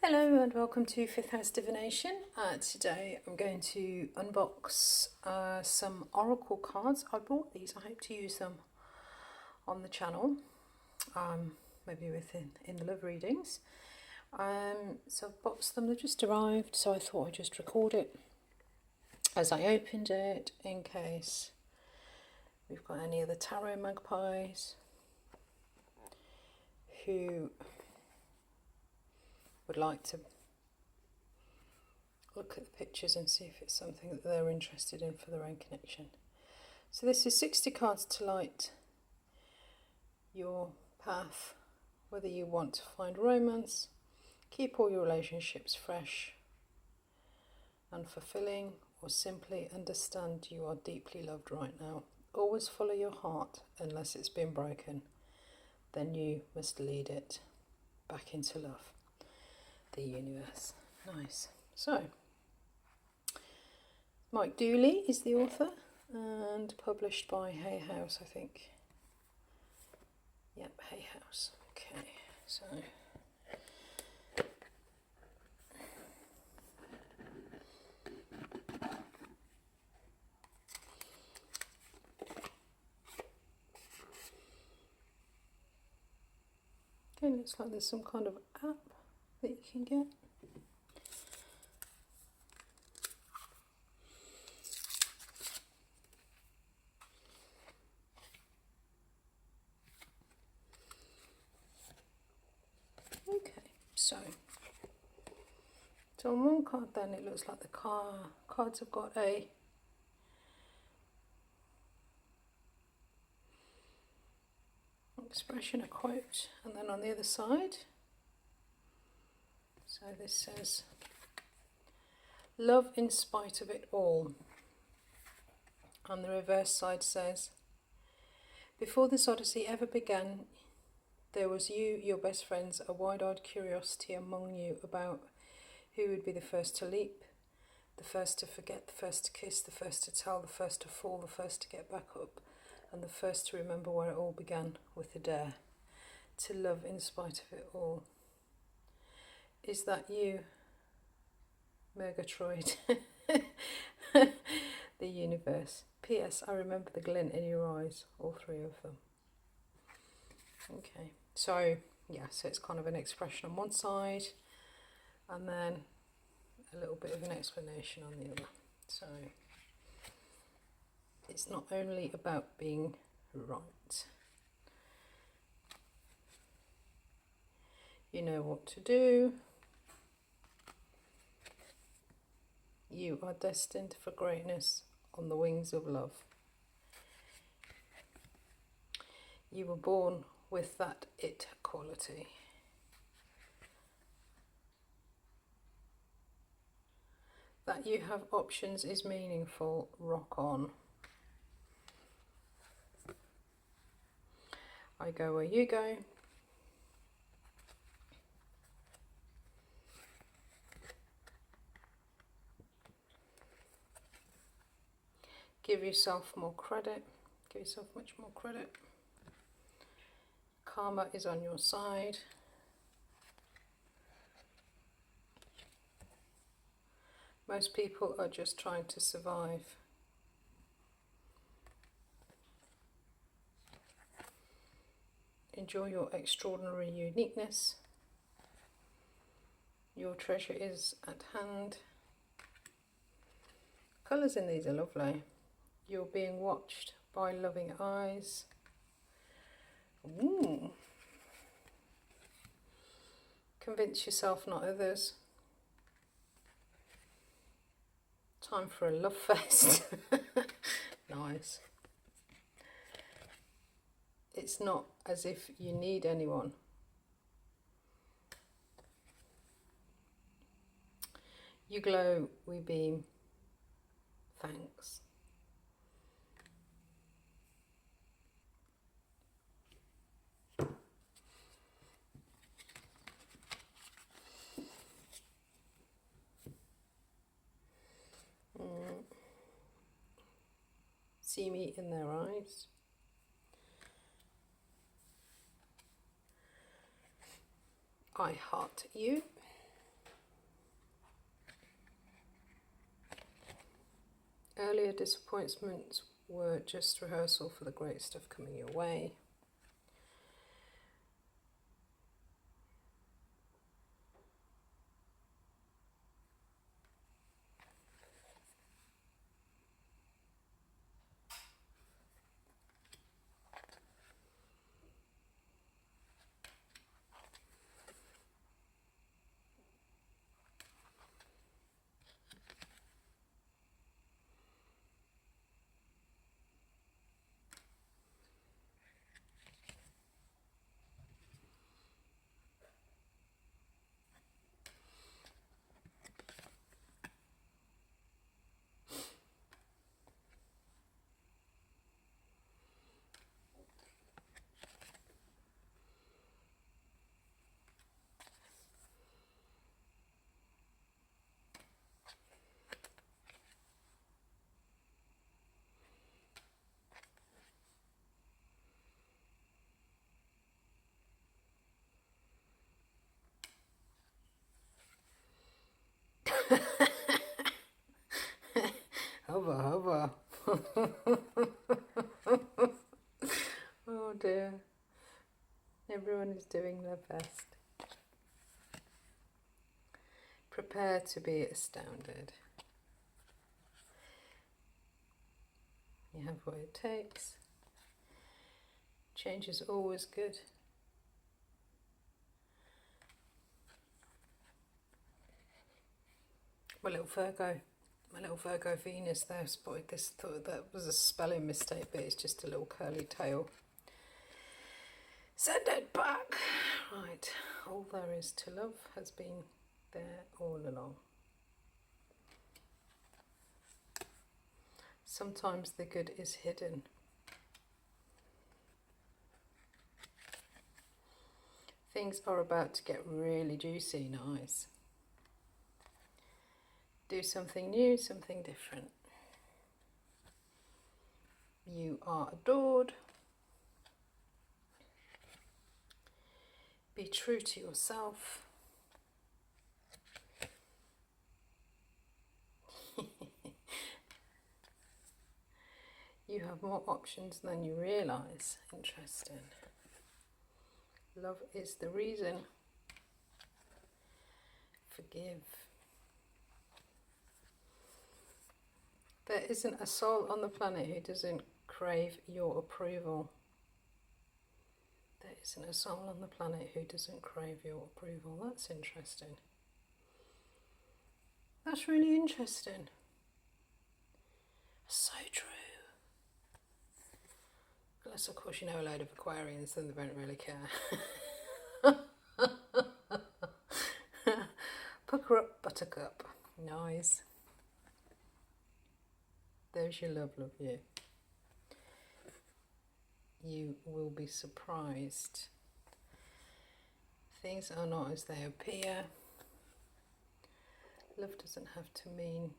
Hello and welcome to Fifth House Divination. Today I'm going to unbox some oracle cards. I bought these, I hope to use them on the channel, maybe in the love readings. So I've boxed them, they just arrived, so I thought I'd just record it as I opened it in case we've got any of the tarot magpies who would like to look at the pictures and see if it's something that they're interested in for their own connection. So this is 60 cards to light your path, whether you want to find romance, keep all your relationships fresh and fulfilling, or simply understand you are deeply loved right now. Always follow your heart unless it's been broken. Then you must lead it back into love. The universe. Nice. So, Mike Dooley is the author and published by Hay House, I think. Yep, Hay House. Okay, so okay, looks like there's some kind of app that you can get. Okay, so on one card then it looks like the cards have got a expression, a quote, and then on the other side, so this says, love in spite of it all. And the reverse side says, before this odyssey ever began, there was you, your best friends, a wide-eyed curiosity among you about who would be the first to leap, the first to forget, the first to kiss, the first to tell, the first to fall, the first to get back up, and the first to remember where it all began with a dare. To love in spite of it all. Is that you, Murgatroyd? The universe. P.S. I remember the glint in your eyes, all three of them. Okay, so yeah, so it's kind of an expression on one side and then a little bit of an explanation on the other. So it's not only about being right. You know what to do. You are destined for greatness on the wings of love. You were born with that it quality. That you have options is meaningful. Rock on. I go where you go. Give yourself more credit. Give yourself much more credit. Karma is on your side. Most people are just trying to survive. Enjoy your extraordinary uniqueness. Your treasure is at hand. Colours in these are lovely. You're being watched by loving eyes. Ooh. Convince yourself, not others. Time for a love fest. Nice. It's not as if you need anyone. You glow, we beam. Thanks. See me in their eyes. I heart you. Earlier disappointments were just rehearsal for the great stuff coming your way. Hover. Oh dear. Everyone is doing their best. Prepare to be astounded. You have what it takes. Change is always good. My little Virgo Venus there spotted this, thought that was a spelling mistake, but it's just a little curly tail. Send it back. Right, all there is to love has been there all along. Sometimes the good is hidden. Things are about to get really juicy, nice. Do something new, something different. You are adored. Be true to yourself. You have more options than you realise. Interesting. Love is the reason. Forgive. There isn't a soul on the planet who doesn't crave your approval. There isn't a soul on the planet who doesn't crave your approval. That's interesting. That's really interesting. So true. Unless, of course, you know a load of Aquarians, then they don't really care. Pucker up, buttercup. Nice. There's your love you. You will be surprised. Things are not as they appear. Love doesn't have to mean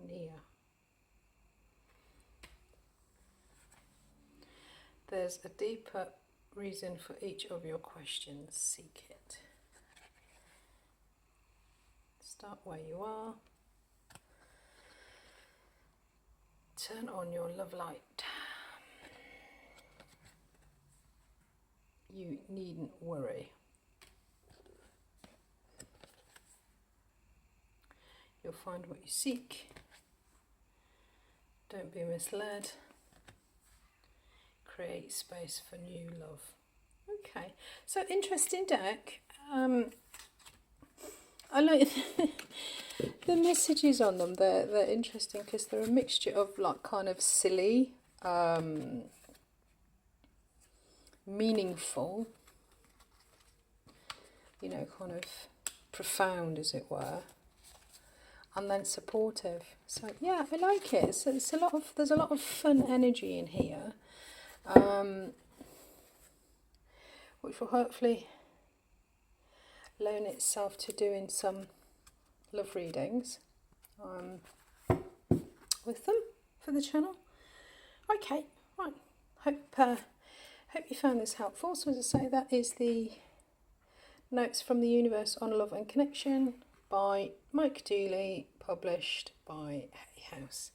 near. There's a deeper reason for each of your questions. Seek it. Start where you are. Turn on your love light. You needn't worry. You'll find what you seek. Don't be misled. Create space for new love. Okay, so interesting deck. I like the messages on them. They're interesting because they're a mixture of like kind of silly, meaningful, you know, kind of profound, as it were, and then supportive. So yeah, I like it. So there's a lot of fun energy in here, which will hopefully loan itself to doing some love readings with them for the channel. Okay, right. Hope you found this helpful. So as I say, that is the Notes from the Universe on Love and Connection by Mike Dooley, published by Hay House.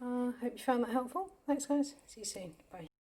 Hope you found that helpful. Thanks guys, see you soon, bye.